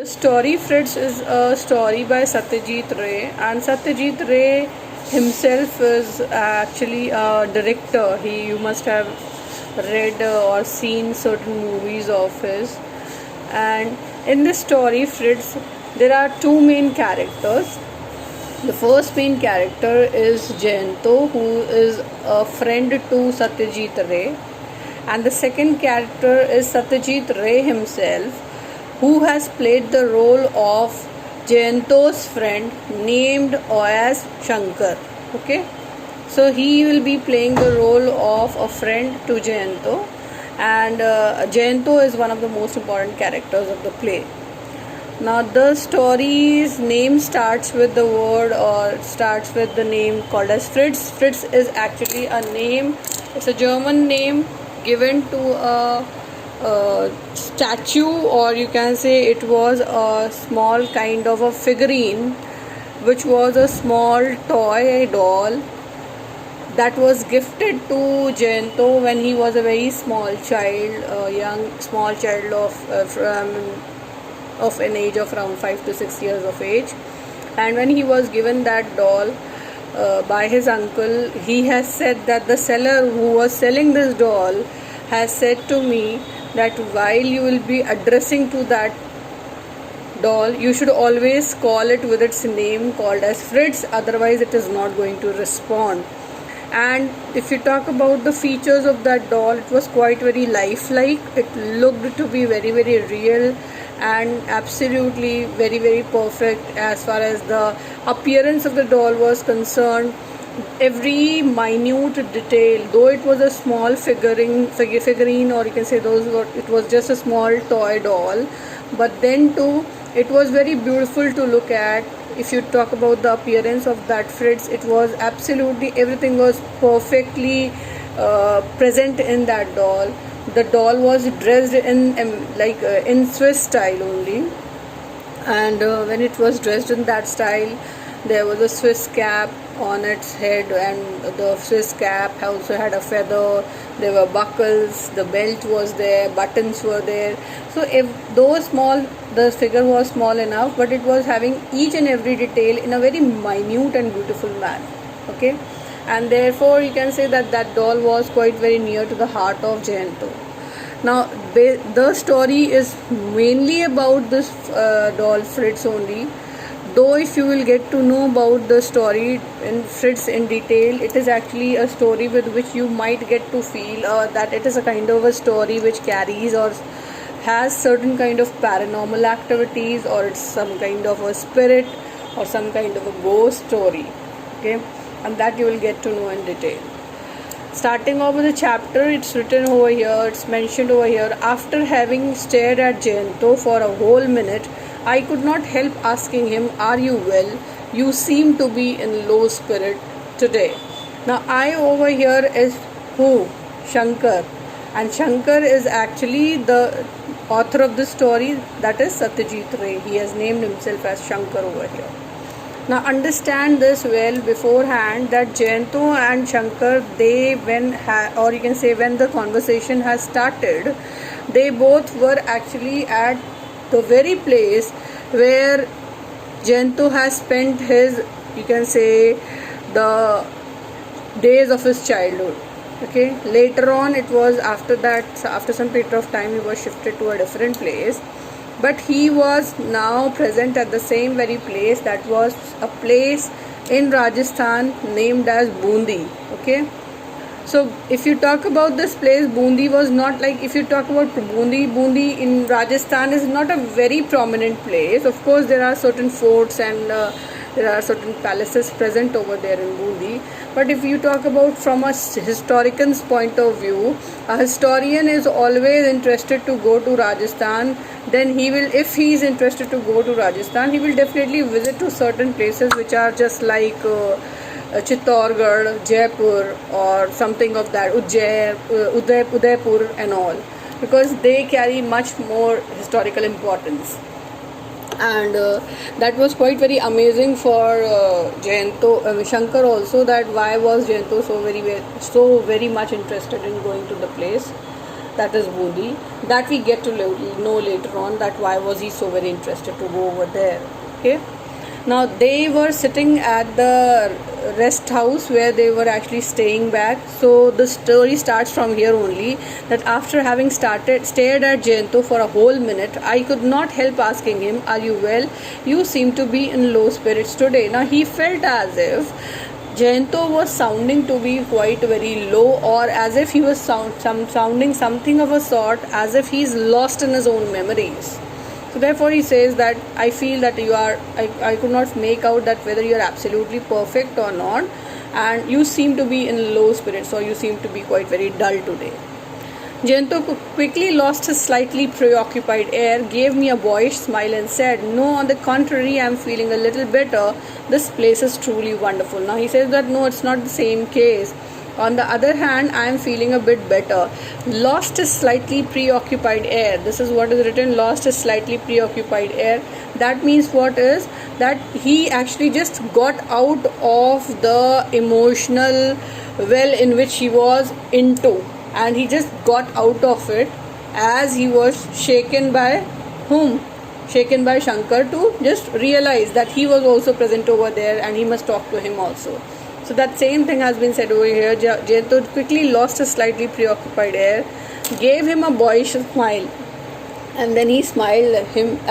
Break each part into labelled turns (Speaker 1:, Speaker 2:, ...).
Speaker 1: Story Fritz is a story by Satyajit Ray, and Satyajit Ray himself is actually a director. You must have read or seen certain movies of his. And in this story, Fritz, there are two main characters. The first main character is Jayanto, who is a friend to Satyajit Ray, and the second character is Satyajit Ray himself, who has played the role of Jayanto's friend named as Shankar. Okay, so he will be playing the role of a friend to Jayanto, and Jayanto is one of the most important characters of the play. Now, the story's name starts with the word or starts with the name called as Fritz. Fritz is actually a name, it's a German name given to a statue, or you can say it was a small kind of a figurine, which was a small toy doll that was gifted to Jayanto when he was a very small child, a young small child of an age of around 5 to 6 years of age. And when he was given that doll by his uncle, he has said that the seller who was selling this doll has said to me that while you will be addressing to that doll, you should always call it with its name called as Fritz, otherwise it is not going to respond. And if you talk about the features of that doll, it was quite very lifelike. It looked to be very, very real and absolutely very, very perfect as far as the appearance of the doll was concerned. Every minute detail, though it was a small figurine, or you can say it was just a small toy doll, but then too it was very beautiful to look at. If you talk about the appearance of that Fritz, it was absolutely everything was perfectly present in that doll. The doll was dressed in in Swiss style only, and when it was dressed in that style, there was a Swiss cap on its head, and the Swiss cap also had a feather. There were buckles, the belt was there, buttons were there. So if though small, the figure was small enough, but it was having each and every detail in a very minute and beautiful manner. Okay, and therefore you can say that that doll was quite very near to the heart of Jayanto. Now the story is mainly about this doll Fritz only. Though if you will get to know about the story in Fritz in detail, it is actually a story with which you might get to feel that it is a kind of a story which carries or has certain kind of paranormal activities, or it's some kind of a spirit or some kind of a ghost story. Okay, and that you will get to know in detail. Starting off with the chapter, it's written over here, it's mentioned over here: after having stared at Jayanto for a whole minute, I could not help asking him, "Are you well? You seem to be in low spirit today." Now, I over here is who? Shankar. And Shankar is actually the author of the story, that is Satyajit Ray. He has named himself as Shankar over here. Now, understand this well beforehand that Jayanto and Shankar, or you can say when the conversation has started, they both were actually at the very place where Jayanto has spent his, you can say, the days of his childhood. Okay, later on it was after that, after some period of time, he was shifted to a different place, but he was now present at the same very place. That was a place in Rajasthan named as Bundi. Okay, so if you talk about this place, Bundi was not like, if you talk about Bundi in Rajasthan is not a very prominent place. Of course, there are certain forts and there are certain palaces present over there in Bundi. But if you talk about from a historian's point of view, a historian is always interested to go to Rajasthan. Then he will, if he is interested to go to Rajasthan, he will definitely visit to certain places which are just like Chittorgarh, Jaipur, or something of that, Udaipur and all, because they carry much more historical importance. And that was quite very amazing for Shankar also, that why was Jayanto so very much interested in going to the place. that is Bundi, that we get to know later on that why was he so very interested to go over there. Okay. Now they were sitting at the rest house where they were actually staying back. So the story starts from here only, that after having stared at Jayanto for a whole minute, I could not help asking him, "Are you well? You seem to be in low spirits today." Now he felt as if Jayanto was sounding to be quite very low, or as if he was sounding something of a sort, as if he's lost in his own memories. So therefore he says that I feel that I could not make out that whether you are absolutely perfect or not, and you seem to be in low spirits, or you seem to be quite very dull today. Jayanto quickly lost his slightly preoccupied air, gave me a boyish smile and said, "No, on the contrary, I am feeling a little better. This place is truly wonderful." Now he says that no, it's not the same case. On the other hand, I am feeling a bit better. Lost his slightly preoccupied air. This is what is written, lost his slightly preoccupied air. That means what is that he actually just got out of the emotional well in which he was into, and he just got out of it as he was shaken by whom? Shaken by Shankar, to just realize that he was also present over there and he must talk to him also. So that same thing has been said over here. Jayanto quickly lost his slightly preoccupied air, gave him a boyish smile, and then he smiled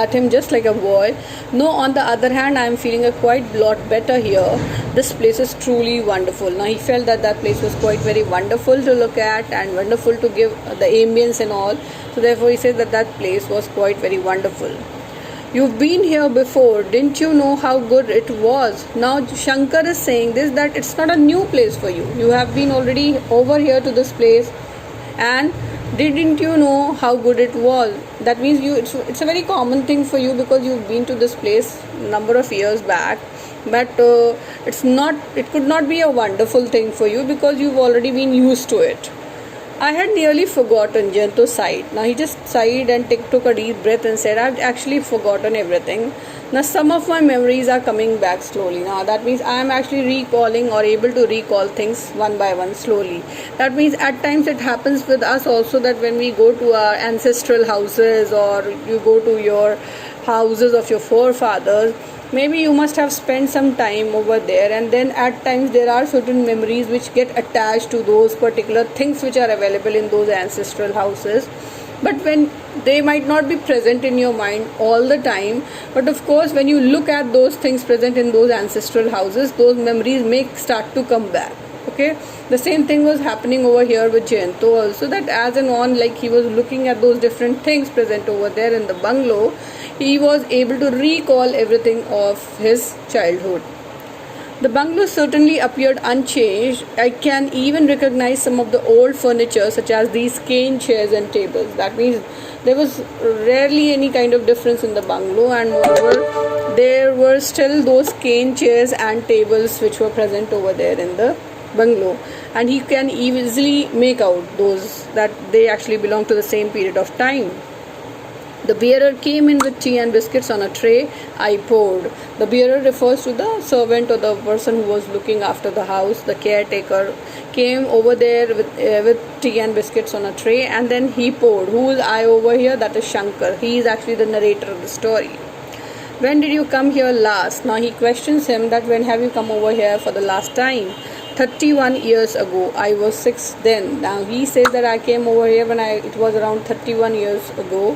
Speaker 1: at him just like a boy. "No, on the other hand, I am feeling a quite lot better here. This place is truly wonderful." Now he felt that that place was quite very wonderful to look at and wonderful to give the ambience and all. So therefore he said that that place was quite very wonderful. "You've been here before, didn't you know how good it was?" Now Shankar is saying this, that it's not a new place for you. You have been already over here to this place, and didn't you know how good it was? That means it's a very common thing for you because you've been to this place number of years back, but it could not be a wonderful thing for you because you've already been used to it. "I had nearly forgotten," Jayanto sighed. Now he just sighed and took a deep breath and said, "I've actually forgotten everything. Now some of my memories are coming back slowly." Now that means I am actually recalling or able to recall things one by one slowly. That means at times it happens with us also, that when we go to our ancestral houses or you go to your houses of your forefathers, maybe you must have spent some time over there, and then at times there are certain memories which get attached to those particular things which are available in those ancestral houses. But when they might not be present in your mind all the time, but of course when you look at those things present in those ancestral houses, those memories may start to come back. Okay, the same thing was happening over here with Jayanto also, that as and on, like he was looking at those different things present over there in the bungalow, he was able to recall everything of his childhood. The bungalow certainly appeared unchanged. I can even recognize some of the old furniture, such as these cane chairs and tables. That means there was rarely any kind of difference in the bungalow, and moreover there were still those cane chairs and tables which were present over there in the bungalow, and he can easily make out those that they actually belong to the same period of time. The bearer came in with tea and biscuits on a tray. I poured. The bearer refers to the servant or the person who was looking after the house. The caretaker came over there with tea and biscuits on a tray, and then he poured. Who is I over here? That is Shankar. He is actually the narrator of the story. "When did you come here last?" Now he questions him that when have you come over here for the last time? 31 years ago. I was 6 then. Now he says that I came over here when it was around 31 years ago,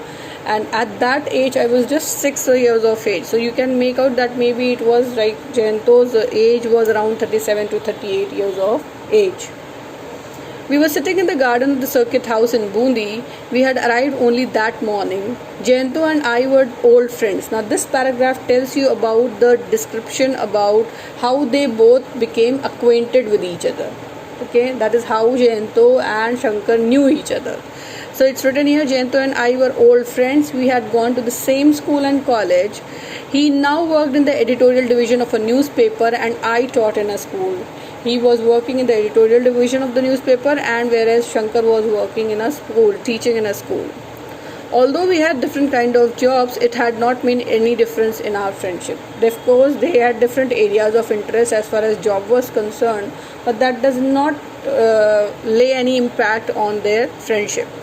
Speaker 1: and at that age I was just 6 years of age. So you can make out that maybe it was like Jayanto's age was around 37 to 38 years of age. "We were sitting in the garden of the circuit house in Bundi. We had arrived only that morning. Jayanto and I were old friends." Now this paragraph tells you about the description about how they both became acquainted with each other. Okay, that is how Jayanto and Shankar knew each other. So it's written here, Jayanto and I were old friends. We had gone to the same school and college. He now worked in the editorial division of a newspaper, and I taught in a school. He was working in the editorial division of the newspaper, and whereas Shankar was working in a school, teaching in a school. Although we had different kind of jobs, it had not made any difference in our friendship. Of course, they had different areas of interest as far as job was concerned, but that does not lay any impact on their friendship.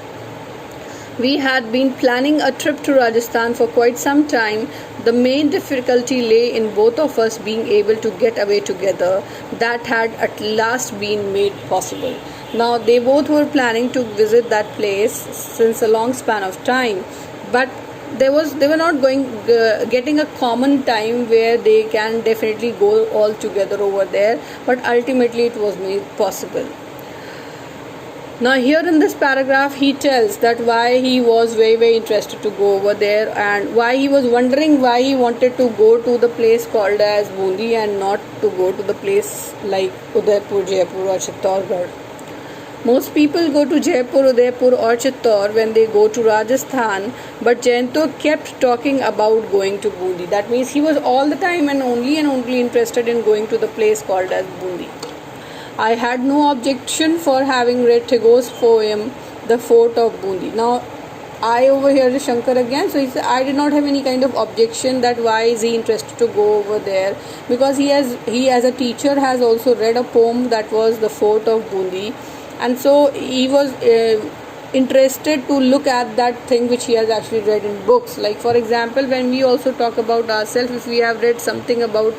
Speaker 1: We had been planning a trip to Rajasthan for quite some time. The main difficulty lay in both of us being able to get away together. That had at last been made possible. Now, they both were planning to visit that place since a long span of time, but they were not getting a common time where they can definitely go all together over there, but ultimately it was made possible. Now, here in this paragraph, he tells that why he was very interested to go over there, and why he was wondering why he wanted to go to the place called as Bundi and not to go to the place like Udaipur, Jaipur or Chittorgarh. Most people go to Jaipur, Udaipur or Chittor when they go to Rajasthan, but Jayanto kept talking about going to Bundi. That means he was all the time and only interested in going to the place called as Bundi. I had no objection for having read Tagore's poem, The Fort of Bundi. Now, I over here is Shankar again, so he said, I did not have any kind of objection that why is he interested to go over there, because he as a teacher has also read a poem that was The Fort of Bundi, and so he was interested to look at that thing which he has actually read in books. Like for example, when we also talk about ourselves, if we have read something about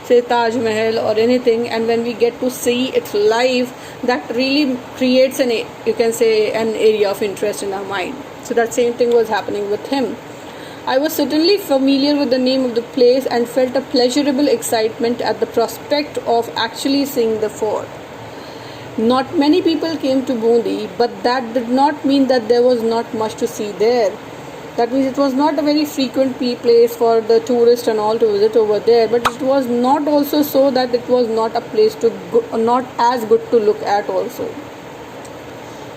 Speaker 1: say Taj Mahal or anything, and when we get to see it live, that really creates an area of interest in our mind. So that same thing was happening with him. I was certainly familiar with the name of the place and felt a pleasurable excitement at the prospect of actually seeing the fort. Not many people came to Bundi, but that did not mean that there was not much to see there. That means it was not a very frequent place for the tourists and all to visit over there, but it was not also so that it was not a place not as good to look at also.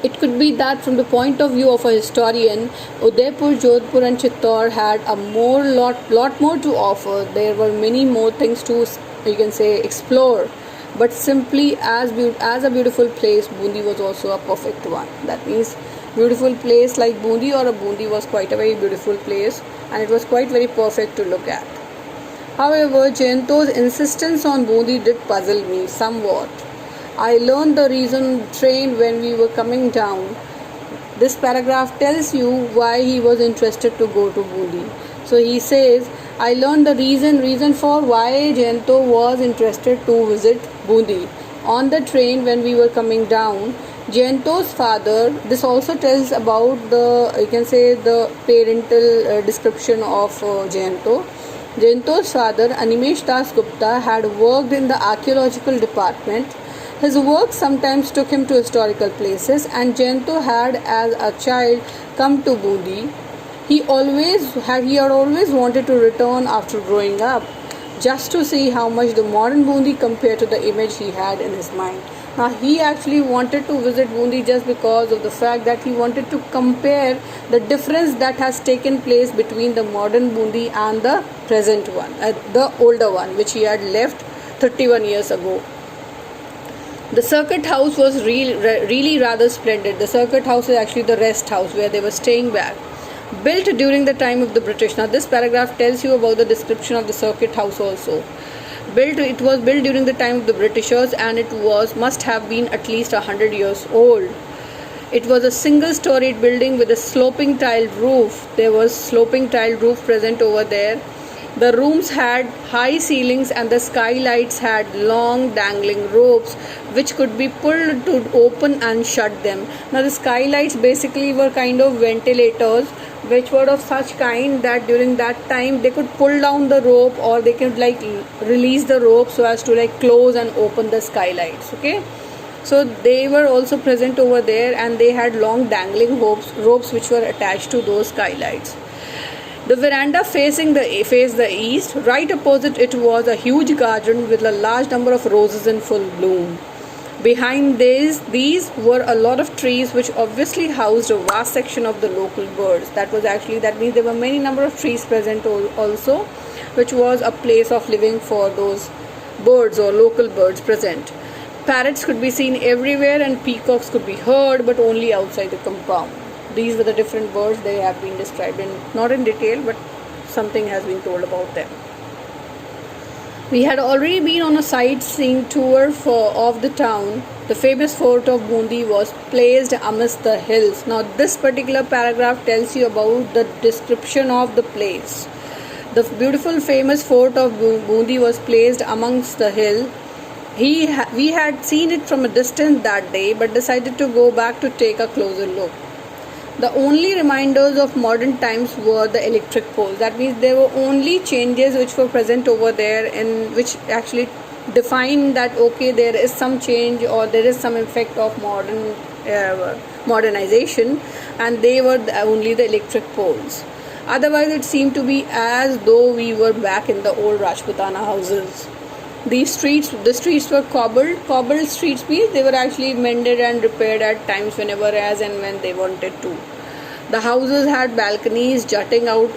Speaker 1: It could be that from the point of view of a historian, Udaipur, Jodhpur and Chittor had a lot more to offer. There were many more things to explore. But simply as a beautiful place, Bundi was also a perfect one. That means beautiful place like Bundi or a Bundi was quite a very beautiful place, and it was quite very perfect to look at. However, Jayanto's insistence on Bundi did puzzle me somewhat. I learned the reason train when we were coming down. This paragraph tells you why he was interested to go to Bundi. So he says, I learned the reason for why Jayanto was interested to visit Bundi. On the train when we were coming down, Jayanto's father, this also tells about the parental description of Jayanto. Jayanto's father, Animesh Das Gupta, had worked in the archaeological department. His work sometimes took him to historical places, and Jayanto had as a child come to Bundi. He had always wanted to return after growing up, just to see how much the modern Bundi compared to the image he had in his mind. Now, he actually wanted to visit Bundi just because of the fact that he wanted to compare the difference that has taken place between the modern Bundi and the present one, the older one, which he had left 31 years ago. The circuit house was really rather splendid. The circuit house is actually the rest house where they were staying back. Built during the time of the British. Now this paragraph tells you about the description of the circuit house also. It was built during the time of the Britishers, and it must have been at least 100 years old. It was a single-storied building with a sloping tiled roof. There was sloping tiled roof present over there. The rooms had high ceilings, and the skylights had long dangling ropes which could be pulled to open and shut them. Now the skylights basically were kind of ventilators which were of such kind that during that time they could pull down the rope, or they could release the rope so as to close and open the skylights. Okay, so they were also present over there, and they had long dangling ropes which were attached to those skylights. The veranda faced the east. Right opposite it was a huge garden with a large number of roses in full bloom. Behind these were a lot of trees which obviously housed a vast section of the local birds. That means there were many number of trees present also, which was a place of living for those birds or local birds present. Parrots could be seen everywhere, and peacocks could be heard, but only outside the compound. These were the different birds. They have been described not in detail, but something has been told about them. We had already been on a sightseeing tour of the town. The famous fort of Bundi was placed amidst the hills. Now, this particular paragraph tells you about the description of the place. The beautiful famous fort of Bundi was placed amongst the hill. We had seen it from a distance that day, but decided to go back to take a closer look. The only reminders of modern times were the electric poles. That means there were only changes which were present over there, and which actually define that okay, there is some change or there is some effect of modernization, and they were only the electric poles. Otherwise, it seemed to be as though we were back in the old Rajputana houses. The streets were cobbled streets means they were actually mended and repaired at times whenever as and when they wanted to. The houses had balconies jutting out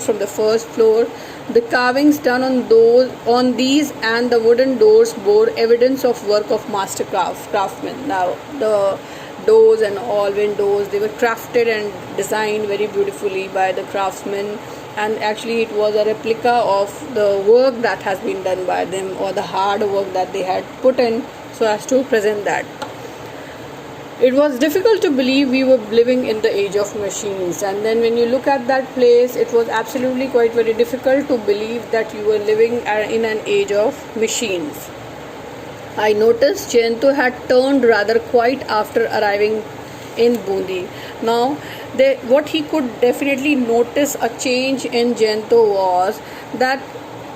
Speaker 1: from the first floor. The carvings done on these and the wooden doors bore evidence of work of master craftsmen. Now the doors and all windows, they were crafted and designed very beautifully by the craftsmen, and actually it was a replica of the work that has been done by them, or the hard work that they had put in so as to present that. It was difficult to believe we were living in the age of machines, and then when you look at that place, it was absolutely quite very difficult to believe that you were living in an age of machines. I noticed Jayanto had turned rather quiet after arriving in Bundi. Now, what he could definitely notice a change in Jayanto was that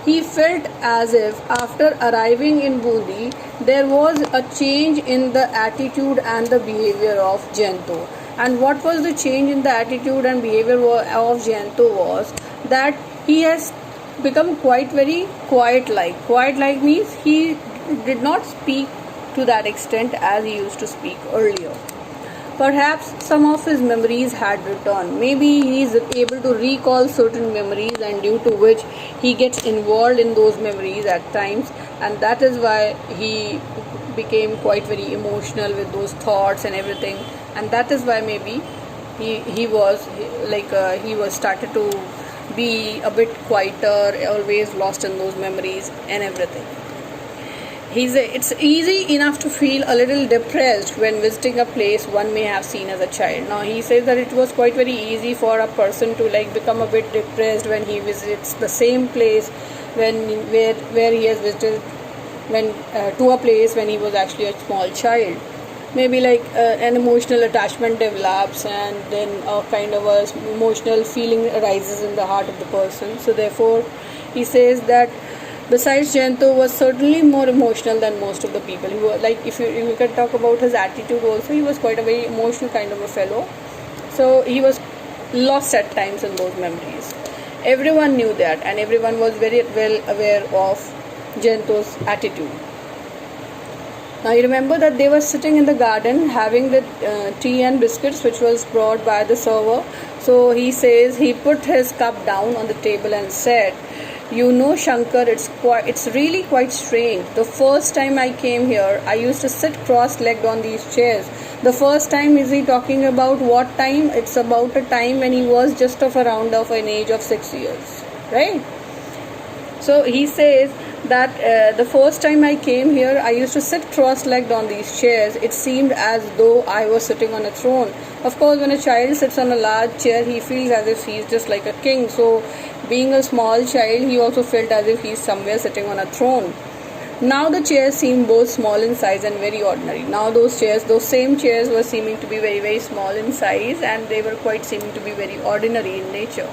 Speaker 1: he felt as if after arriving in Bundi, there was a change in the attitude and the behavior of Jayanto. And what was the change in the attitude and behavior of Jayanto was that he has become quite very quiet-like. Quiet-like means he did not speak to that extent as he used to speak earlier. Perhaps some of his memories had returned. Maybe he is able to recall certain memories, and due to which he gets involved in those memories at times, and that is why he became quite very emotional with those thoughts and everything, and that is why maybe he was started to be a bit quieter, always lost in those memories and everything. It's easy enough to feel a little depressed when visiting a place one may have seen as a child. Now he says that it was quite very easy for a person to become a bit depressed when he visits the same place where he has visited to a place when he was actually a small child. Maybe an emotional attachment develops, and then a kind of a emotional feeling arises in the heart of the person. So therefore, he says that besides, Jayanto was certainly more emotional than most of the people. He was, if you can talk about his attitude also, he was quite a very emotional kind of a fellow. So he was lost at times in those memories. Everyone knew that, and everyone was very well aware of Jayanto's attitude. Now you remember that they were sitting in the garden having the tea and biscuits which was brought by the server. So he says he put his cup down on the table and said, "You know, Shankar, it's really quite strange. The first time I came here, I used to sit cross-legged on these chairs." The first time, is he talking about what time? It's about a time when he was just of around of an age of 6 years, right? So he says that the first time I came here, I used to sit cross-legged on these chairs. It seemed as though I was sitting on a throne. Of course, when a child sits on a large chair, he feels as if he's just like a king. So being a small child, he also felt as if he's somewhere sitting on a throne. Now the chairs seemed both small in size and very ordinary. Now those same chairs were seeming to be very, very small in size, and they were quite seeming to be very ordinary in nature.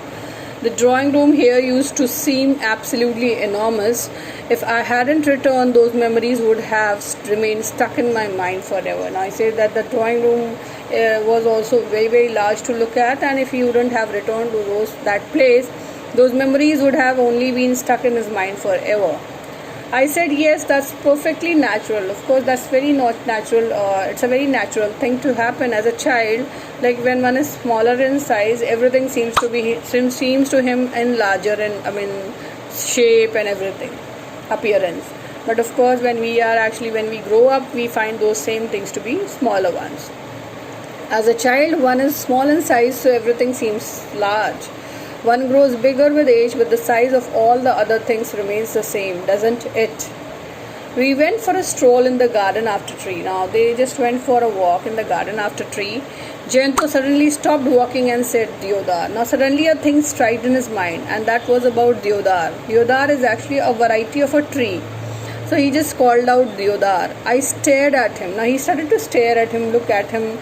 Speaker 1: The drawing room here used to seem absolutely enormous. If I hadn't returned, those memories would have remained stuck in my mind forever. Now I say that the drawing room was also very, very large to look at, and if he wouldn't have returned to that place, those memories would have only been stuck in his mind forever. I said, yes, that's perfectly natural. Of course, that's very not natural. It's a very natural thing to happen as a child. Like when one is smaller in size, everything seems to him in larger and shape and everything, appearance. But of course, when we grow up, we find those same things to be smaller ones. As a child, one is small in size, so everything seems large. One grows bigger with age, but the size of all the other things remains the same, doesn't it? We went for a stroll in the garden after tree. Now they just went for a walk in the garden after tree. Jayanto suddenly stopped walking and said Deodar. Now suddenly a thing struck in his mind, and that was about Deodar. Deodar is actually a variety of a tree. So he just called out Deodar. I stared at him. Now he started to stare at him, look at him.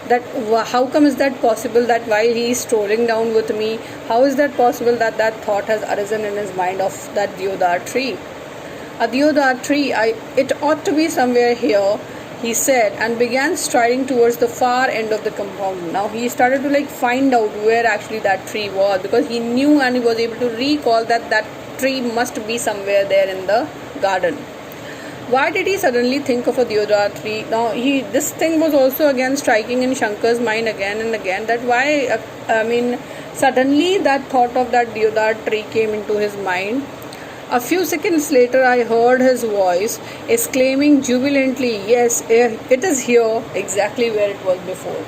Speaker 1: That how come is that possible that while he is strolling down with me, how is that possible that that thought has arisen in his mind of that Deodar tree? A deodar tree, it ought to be somewhere here, he said, and began striding towards the far end of the compound. Now he started to find out where actually that tree was, because he knew and he was able to recall that that tree must be somewhere there in the garden. Why did he suddenly think of a deodar tree? Now this thing was also again striking in Shankar's mind again and again, that why suddenly that thought of that deodar tree came into his mind. A few seconds later, I heard his voice exclaiming jubilantly, yes, it is here, exactly where it was before.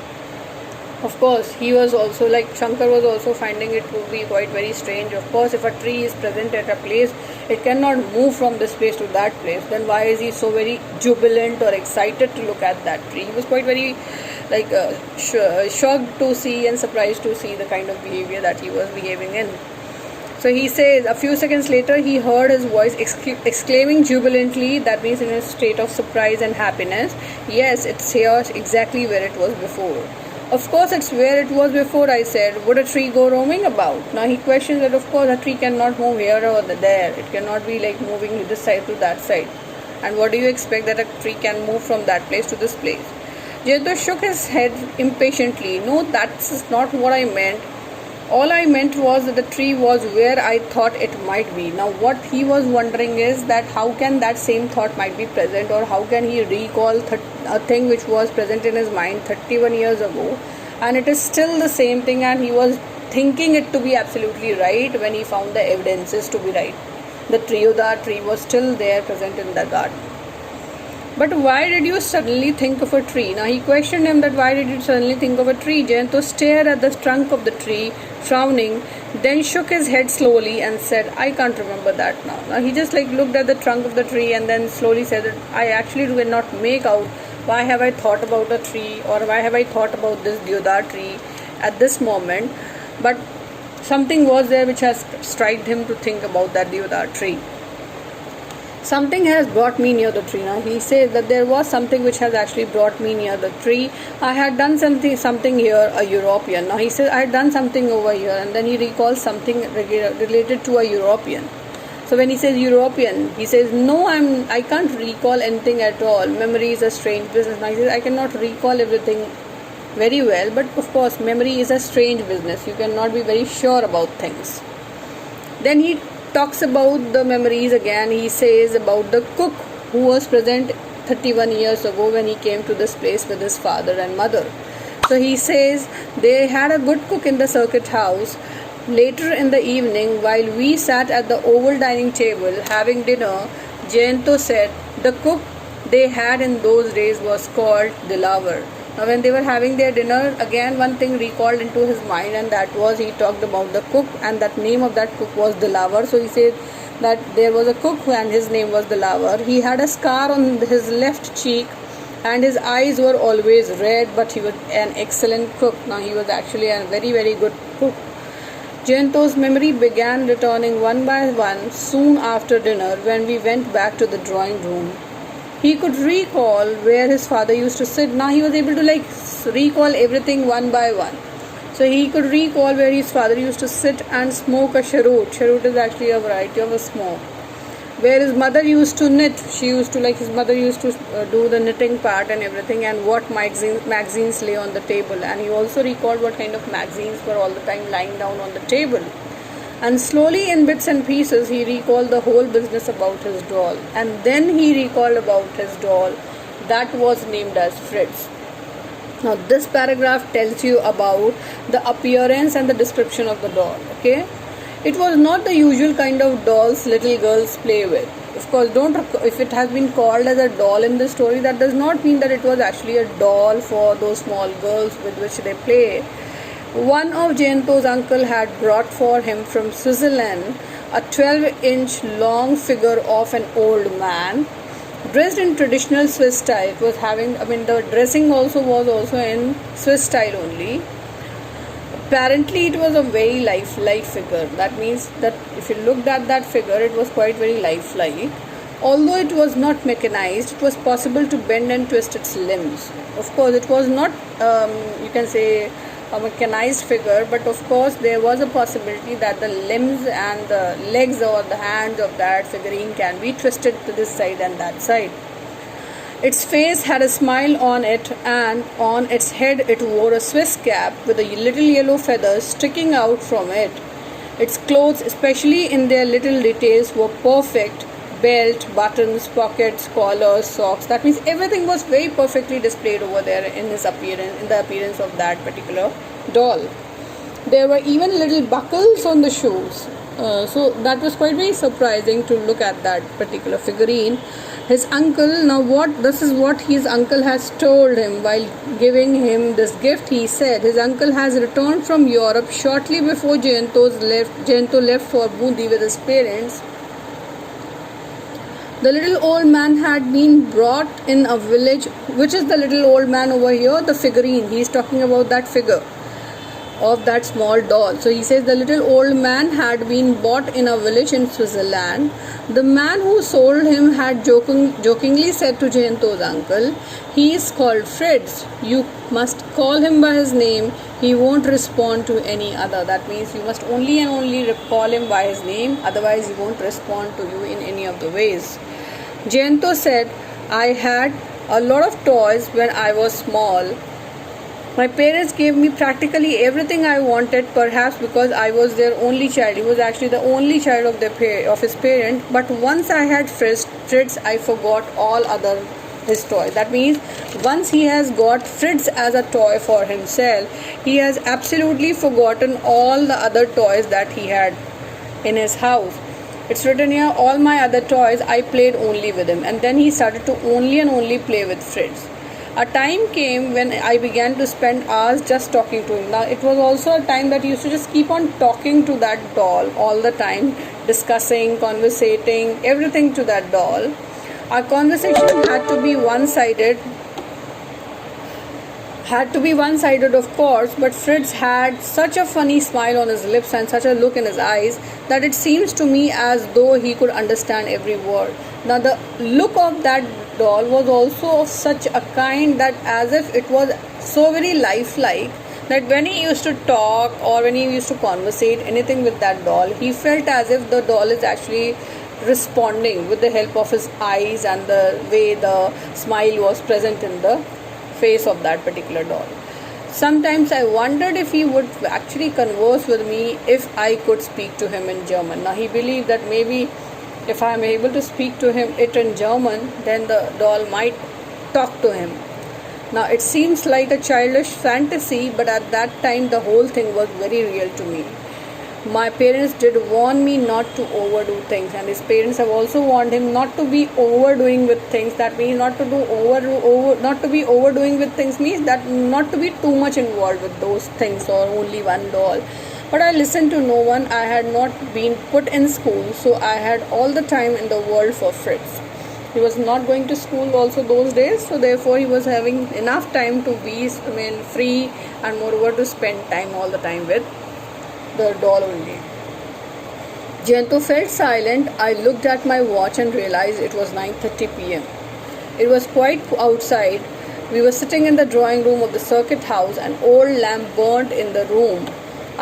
Speaker 1: Of course, he was also Shankar was also finding it to be quite very strange. Of course, if a tree is present at a place, it cannot move from this place to that place. Then why is he so very jubilant or excited to look at that tree? He was quite very shocked to see and surprised to see the kind of behavior that he was behaving in. So he says, a few seconds later, he heard his voice exclaiming jubilantly, that means in a state of surprise and happiness, yes, it's here exactly where it was before. Of course, it's where it was before, I said. Would a tree go roaming about? Now he questions that, of course, a tree cannot move here or there. It cannot be moving this side to that side. And what do you expect that a tree can move from that place to this place? Jayanto shook his head impatiently. No, that's not what I meant. All I meant was that the tree was where I thought it might be. Now what he was wondering is that how can that same thought might be present, or how can he recall a thing which was present in his mind 31 years ago, and it is still the same thing, and he was thinking it to be absolutely right when he found the evidences to be right. The deodar tree was still there present in the garden. But why did you suddenly think of a tree? Now he questioned him that why did you suddenly think of a tree? Jayanto stared at the trunk of the tree, frowning, then shook his head slowly and said, I can't remember that now. Now he just looked at the trunk of the tree and then slowly said that I actually do not make out why have I thought about a tree, or why have I thought about this deodar tree at this moment. But something was there which has struck him to think about that deodar tree. Something has brought me near the tree. Now he says that there was something which has actually brought me near the tree. I had done something here, a European. Now he says I had done something over here, and then he recalls something related to a European. So when he says European, he says no, I can't recall anything at all. Memory is a strange business. Now he says I cannot recall everything very well, but of course memory is a strange business. You cannot be very sure about things. Then he talks about the memories again. He says about the cook who was present 31 years ago when he came to this place with his father and mother. So he says they had a good cook in the circuit house. Later in the evening, while we sat at the oval dining table having dinner, Jayanto said the cook they had in those days was called Dilawar. Now when they were having their dinner, again one thing recalled into his mind, and that was he talked about the cook, and that name of that cook was Dilawar. So he said that there was a cook and his name was Dilawar. He had a scar on his left cheek and his eyes were always red, but he was an excellent cook. Now he was actually a very, very good cook. Jayanto's memory began returning one by one soon after dinner when we went back to the drawing room. He could recall where his father used to sit. Now he was able to recall everything one by one. So he could recall where his father used to sit and smoke a cheroot. Cheroot is actually a variety of a smoke. Where his mother used to knit. His mother used to do the knitting part and everything, and what magazines lay on the table. And he also recalled what kind of magazines were all the time lying down on the table. And slowly in bits and pieces he recalled the whole business about his doll. And then he recalled about his doll that was named as Fritz. Now this paragraph tells you about the appearance and the description of the doll. Okay, it was not the usual kind of dolls little girls play with. Of course, if it has been called as a doll in the story, that does not mean that it was actually a doll for those small girls with which they play. One of Jayanto's uncle had brought for him from Switzerland a 12-inch long figure of an old man dressed in traditional Swiss style. It was having, the dressing also was also in Swiss style only. Apparently, it was a very lifelike figure. That means that if you looked at that figure, it was quite very lifelike. Although it was not mechanized, it was possible to bend and twist its limbs. Of course, it was not, you can say, a mechanized figure, but of course, there was a possibility that the limbs and the legs or the hands of that figurine can be twisted to this side and that side. Its face had a smile on it, and on its head it wore a Swiss cap with a little yellow feathers sticking out from it. Its clothes, especially in their little details, were perfect. Belt, buttons, pockets, collars, socks. That means everything was very perfectly displayed over there in his appearance, in the appearance of that particular doll. There were even little buckles on the shoes. So that was quite very surprising to look at that particular figurine. His uncle, this is what his uncle has told him while giving him this gift. He said his uncle has returned from Europe shortly before Jayanto left for Bundi with his parents. The little old man had been brought in a village. Which is the little old man over here? The figurine. He is talking about that figure of that small doll. So he says the little old man had been bought in a village in Switzerland. The man who sold him had jokingly said to Jayanto's uncle, "He is called Fritz. You must call him by his name. He won't respond to any other." That means you must only and only call him by his name, otherwise he won't respond to you in any of the ways. Jayanto said, "I had a lot of toys when I was small. My parents gave me practically everything I wanted, perhaps because I was their only child." He was actually the only child of his parent. But once I had Fritz, I forgot all other his toys. That means once he has got Fritz as a toy for himself, he has absolutely forgotten all the other toys that he had in his house. It's written here, all my other toys, I played only with him. And then he started to only and only play with Fritz. A time came when I began to spend hours just talking to him. Now, it was also a time that he used to just keep on talking to that doll all the time, discussing, conversating, everything to that doll. Our conversation had to be one-sided, of course, but Fritz had such a funny smile on his lips and such a look in his eyes that it seems to me as though he could understand every word. Now, the look of that doll was also of such a kind that as if it was so very lifelike that when he used to talk or when he used to conversate anything with that doll, he felt as if the doll is actually responding with the help of his eyes and the way the smile was present in the face of that particular doll. Sometimes I wondered if he would actually converse with me if I could speak to him in German. Now, he believed that maybe if I am able to speak to him in German, then the doll might talk to him. Now, it seems like a childish fantasy, but at that time the whole thing was very real to me. My parents did warn me not to overdo things, and his parents have also warned him not to be overdoing with things. That means not to be overdoing with things means that not to be too much involved with those things or only one doll. But I listened to no one. I had not been put in school, so I had all the time in the world for Fritz. He was not going to school also those days, so therefore he was having enough time to be free and moreover to spend time all the time with the doll only. Jayanto felt silent. I looked at my watch and realized it was 9:30 p.m. It was quite outside. We were sitting in the drawing room of the circuit house. An old lamp burned in the room.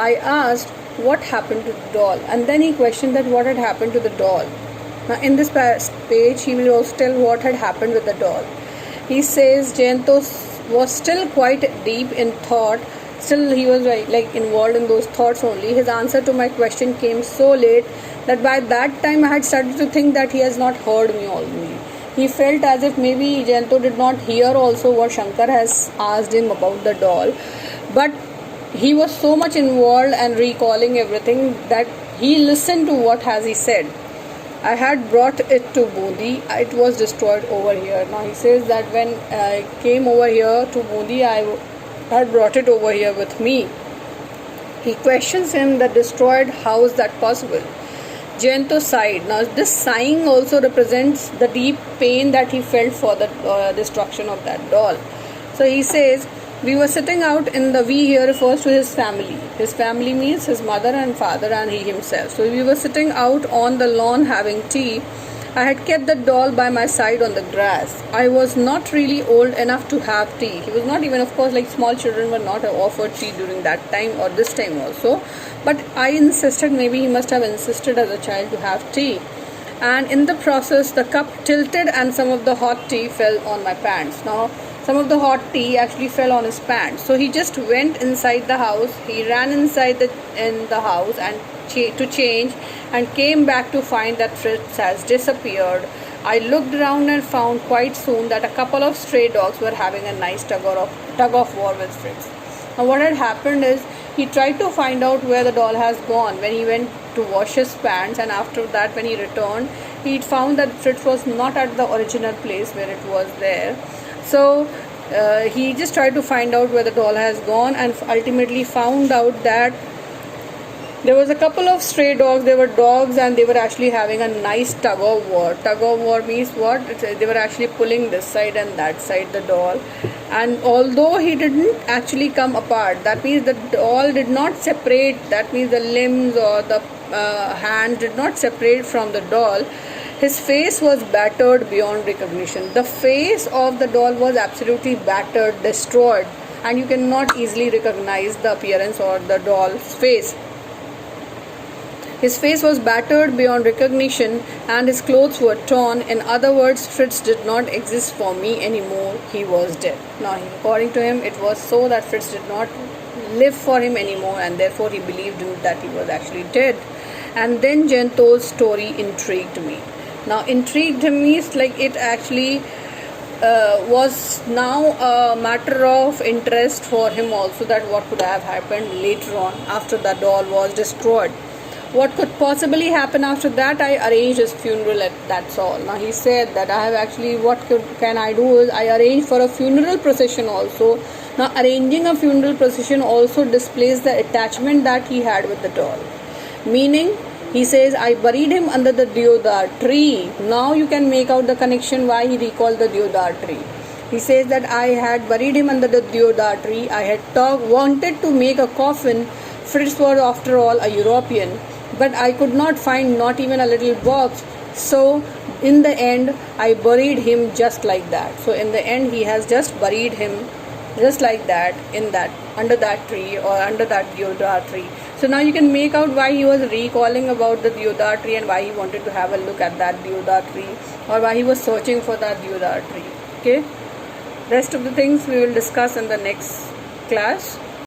Speaker 1: I asked what happened to the doll, and then he questioned that what had happened to the doll. Now, in this page, he will also tell what had happened with the doll. He says Jayanto was still quite deep in thought. Still, he was like involved in those thoughts only. His answer to my question came so late that by that time I had started to think that he has not heard me only. He felt as if maybe Jayanto did not hear also what Shankar has asked him about the doll. But he was so much involved and recalling everything that he listened to what has he said. I had brought it to Bundi. It was destroyed over here. Now he says that when I came over here to Bundi, I had brought it over here with me. He questions him that destroyed, how is that possible? Jayanta sighed. Now, this sighing also represents the deep pain that he felt for the destruction of that doll. So he says, we were sitting out in the we here refers to his family. His family means his mother and father and he himself. So we were sitting out on the lawn having tea. I had kept the doll by my side on the grass. I was not really old enough to have tea. He was not even, of course, like small children were not offered tea during that time or this time also. But I insisted, maybe he must have insisted as a child to have tea. And in the process, the cup tilted and some of the hot tea fell on my pants. Now, some of the hot tea actually fell on his pants. So he just went inside the house. He ran inside the house and to change and came back to find that Fritz has disappeared. I looked around and found quite soon that a couple of stray dogs were having a nice tug of war with Fritz. Now what had happened is he tried to find out where the doll has gone when he went to wash his pants, and after that when he returned he found that Fritz was not at the original place where it was there. So he just tried to find out where the doll has gone and ultimately found out that there was a couple of stray dogs. They were dogs and they were actually having a nice tug of war. Tug of war means what? They were actually pulling this side and that side the doll. And although he didn't actually come apart, that means the doll did not separate. That means the limbs or the hands did not separate from the doll. His face was battered beyond recognition. The face of the doll was absolutely battered, destroyed, and you cannot easily recognize the appearance or the doll's face. His face was battered beyond recognition and his clothes were torn. In other words, Fritz did not exist for me anymore. He was dead. Now, according to him, it was so that Fritz did not live for him anymore and therefore he believed that he was actually dead. And then Jayanto's story intrigued me. Now, intrigued means like it actually was now a matter of interest for him also, that what could have happened later on after the doll was destroyed. What could possibly happen after that? I arranged his funeral, that's all. Now he said that I have actually, can I do is I arranged for a funeral procession also. Now arranging a funeral procession also displays the attachment that he had with the doll. Meaning, he says, I buried him under the deodar tree. Now you can make out the connection why he recalled the deodar tree. He says that I had buried him under the deodar tree. I had wanted to make a coffin. Fritz was after all a European. But I could not find not even a little box. So in the end, I buried him just like that. So in the end, he has just buried him just like that, under that tree or under that deodar tree. So now you can make out why he was recalling about the deodar tree and why he wanted to have a look at that deodar tree, or why he was searching for that deodar tree. Okay. Rest of the things we will discuss in the next class.